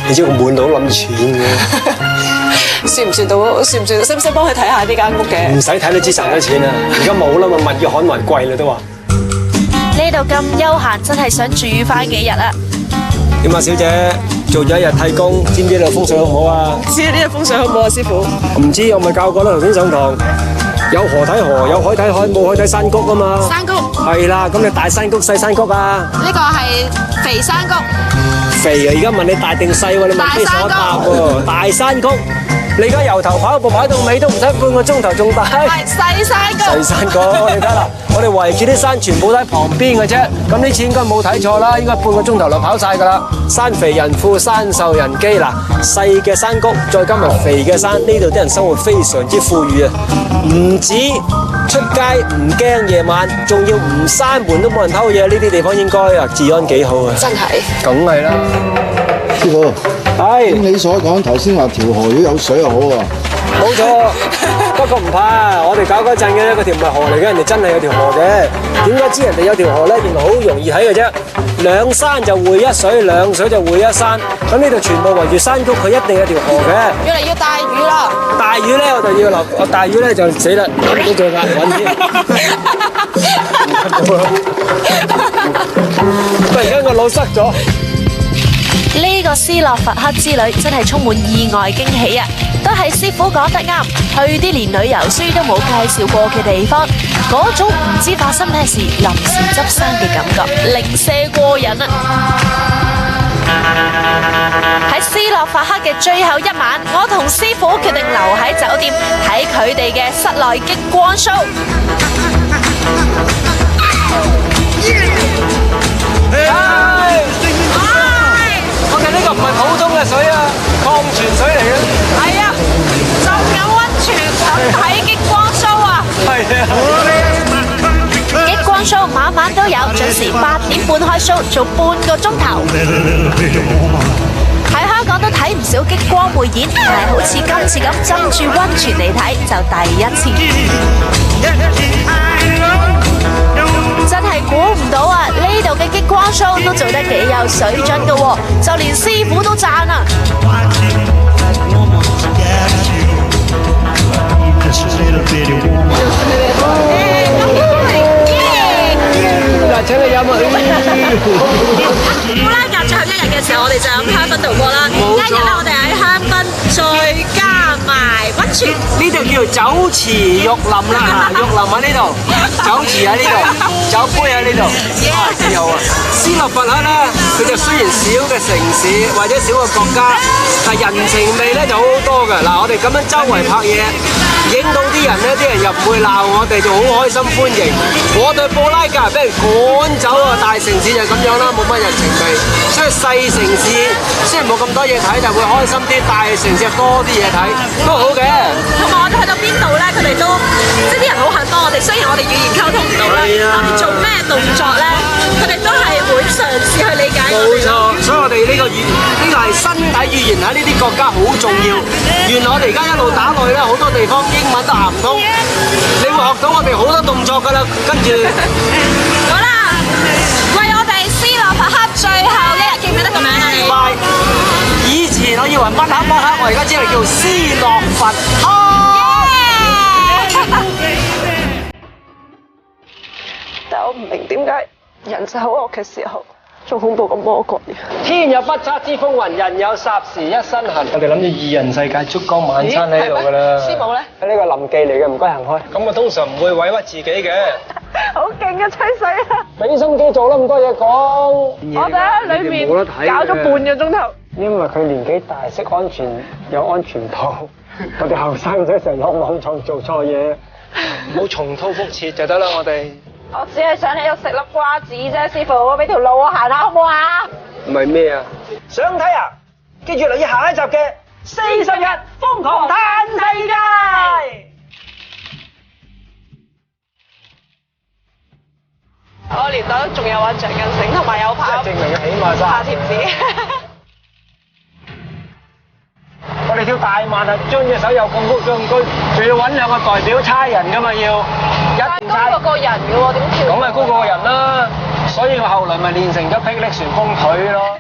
Speaker 5: 你知佢滿腦諗錢嘅，
Speaker 4: 算唔算？使唔使幫佢睇下呢間屋嘅？
Speaker 5: 唔使睇都知賺咗錢啦。而家冇啦嘛，物以罕為貴啦都話。
Speaker 6: 呢度咁悠閒，真係想住翻幾日啊！
Speaker 5: 點啊，小姐，做咗1日替工，知唔知呢度風水好唔好啊？
Speaker 4: 知呢度風水好唔好啊，師傅？
Speaker 5: 唔知，我咪教過啦，頭先上堂。有河睇河，有海睇海，冇海睇山谷啊嘛。
Speaker 4: 山谷。
Speaker 5: 係啦，咁你大山谷細山谷啊？
Speaker 4: 呢個係肥山谷。
Speaker 5: 肥啊！而家問你大定細喎，你問非所答喎。大山谷，你而家由頭跑步跑到尾都唔使半個鐘頭仲大。
Speaker 4: 係細山谷。
Speaker 5: 細山谷，你睇啦，我哋圍住啲山全部都喺旁邊嘅啫。咁呢次應該冇睇錯啦，應該半個鐘頭就跑晒㗎啦。山肥人富，山瘦人飢嗱，細嘅山谷再加埋肥嘅山，呢度啲人生活非常之富裕啊！唔止出街唔驚夜晚，仲要唔閂門都冇人偷嘢，呢啲地方應該啊治安幾好啊！
Speaker 4: 真係，
Speaker 5: 梗係啦。
Speaker 10: 師傅，
Speaker 5: 係
Speaker 10: 經你所講，頭先話條河如果有水就好喎。
Speaker 5: 冇錯，不過唔怕，我哋搞嗰陣嘅嗰條唔係河嚟嘅，人哋真係有條河嘅。點解知人哋有條河咧？原來好容易睇嘅啫。2山就匯1水，2水就匯1山。咁呢度全部圍住山谷，佢一定有條河嘅。
Speaker 4: 越嚟越大雨啦！
Speaker 5: 大雨咧，我就要留；我大雨咧就死啦，揾唔到最壓揾添。突然間個腦塞咗。
Speaker 6: 呢個斯洛伐克之旅真係充滿意外驚喜啊！都係師傅講得啱，去啲連旅遊書都冇介紹過嘅地方，嗰種唔知發生咩事臨時執生嘅感覺，零舍過癮啊！喺斯洛伐克嘅最後一晚，我同師傅決定留喺酒店睇佢哋嘅室內激光 show。
Speaker 5: 我哋呢個唔係普通嘅水啊，礦泉水嚟嘅。
Speaker 6: 係啊，浸緊溫泉咁睇激光 show 啊！
Speaker 5: 係啊。
Speaker 6: 激光 show 晚晚都有，準時8點點半開 show，做半個鐘頭。喺香港都睇唔少激光匯演，但係好似今次咁浸住溫泉嚟睇就第一次。真係估唔到啊！呢度嘅激光 show 都做得幾有水準㗎喎，就連師傅都讚啊！
Speaker 5: 請你飲啊！
Speaker 4: 布拉格最後一日嘅時候，我哋就喺香檳度過啦。一日咧，我哋喺香檳再加埋溫泉。
Speaker 5: 呢度叫酒池玉林啦，玉林喺呢度，酒池喺呢度，酒杯喺呢度，幾好啊！斯洛伐克咧，佢就雖然小嘅城市或者小嘅國家，但人情味咧就好多㗎。嗱，我哋咁樣周圍拍嘢，影到啲人咧，啲人又唔會鬧我哋，就好開心歡迎。我對布拉格俾人趕走啊！大城市就咁樣啦，冇乜人情味。所以細城市雖然冇咁多嘢睇，就會開心啲；大城市多啲嘢睇，都好嘅。
Speaker 4: 同埋我哋去到邊度咧，佢哋都即係啲人好肯幫我哋。雖然我哋語言溝通唔到啦，我哋做咩動作咧，佢哋都係會嘗試去理解我哋。
Speaker 5: 冇錯，所以我哋呢個係身體語言喺呢啲國家好重要。原來我哋而家一路打落去咧，好多地方英文都行唔通，你會學到我哋好多動作㗎啦，跟住。
Speaker 4: 好啦，為我哋斯洛伐克最後一日記唔記得個名啊？你？
Speaker 5: 以前我以為乜黑，我而家知係叫斯洛伐克。
Speaker 1: 但我唔明點解人走惡嘅時候仲恐怖過魔鬼。
Speaker 5: 天有不測之風雲，人有霎時一身痕。我哋諗住二人世界燭光晚餐喺度㗎啦。
Speaker 1: 師母咧？
Speaker 5: 呢個臨記嚟嘅，唔該行開。咁我通常唔會委屈自己嘅。
Speaker 1: 好勁嘅吹水啊！
Speaker 5: 俾心機做啦，咁多嘢講。
Speaker 1: 我哋喺裏面搞咗半個鐘頭。
Speaker 5: 因為佢年紀大，識安全有安全套。我哋後生仔成日落網床做錯嘢，唔好重蹈覆轍就得啦。我哋
Speaker 1: 我只係想喺度食粒瓜子啫，師傅，俾條路我行下好唔好啊？
Speaker 5: 唔係咩啊？想睇啊？記住留意下一集嘅40日瘋狂嘆世界。
Speaker 1: 我年代都仲有玩橡筋繩，同埋有跑，
Speaker 5: 證明起碼
Speaker 1: 下貼紙。
Speaker 5: 我哋跳大慢啊，將隻手又咁高咁高，仲要揾兩個代表差人㗎嘛，要一定差。
Speaker 1: 高過個人嘅喎，點跳？
Speaker 5: 咁咪高過個人啦，所以我後來咪練成咗霹靂旋風腿咯。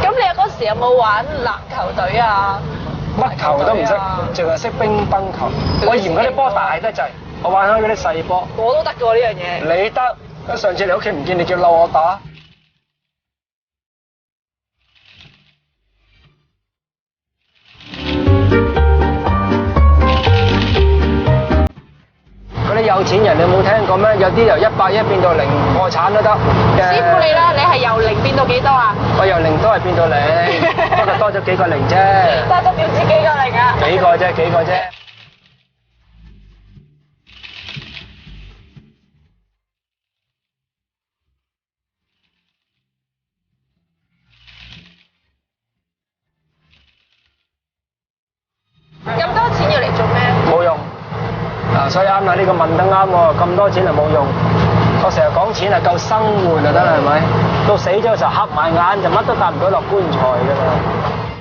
Speaker 1: 咁你嗰時有冇玩籃球隊啊？
Speaker 5: 乜球都唔識，淨係識乒乓球。我嫌嗰啲波大得滯，我玩開嗰啲細波。
Speaker 1: 我都得嘅喎呢樣嘢。
Speaker 5: 你得？上次你屋企唔見你叫嬲我打。嗰啲有錢人你有冇聽過咩？有啲由110變到0破產都得。
Speaker 1: 師傅你啦，你係由0變到幾多啊？
Speaker 5: 我由0都係變到0，不過多咗幾個0啫。
Speaker 1: 多咗點知幾個0啊？
Speaker 5: 幾個啫。
Speaker 1: 咁多錢要嚟做咩？
Speaker 5: 冇用。所以啱啦，呢個問得啱喎，咁多錢就冇用。我成日講錢係夠生活就得啦，係咪？到死咗嘅時候合埋眼就乜都帶唔到落棺材㗎啦。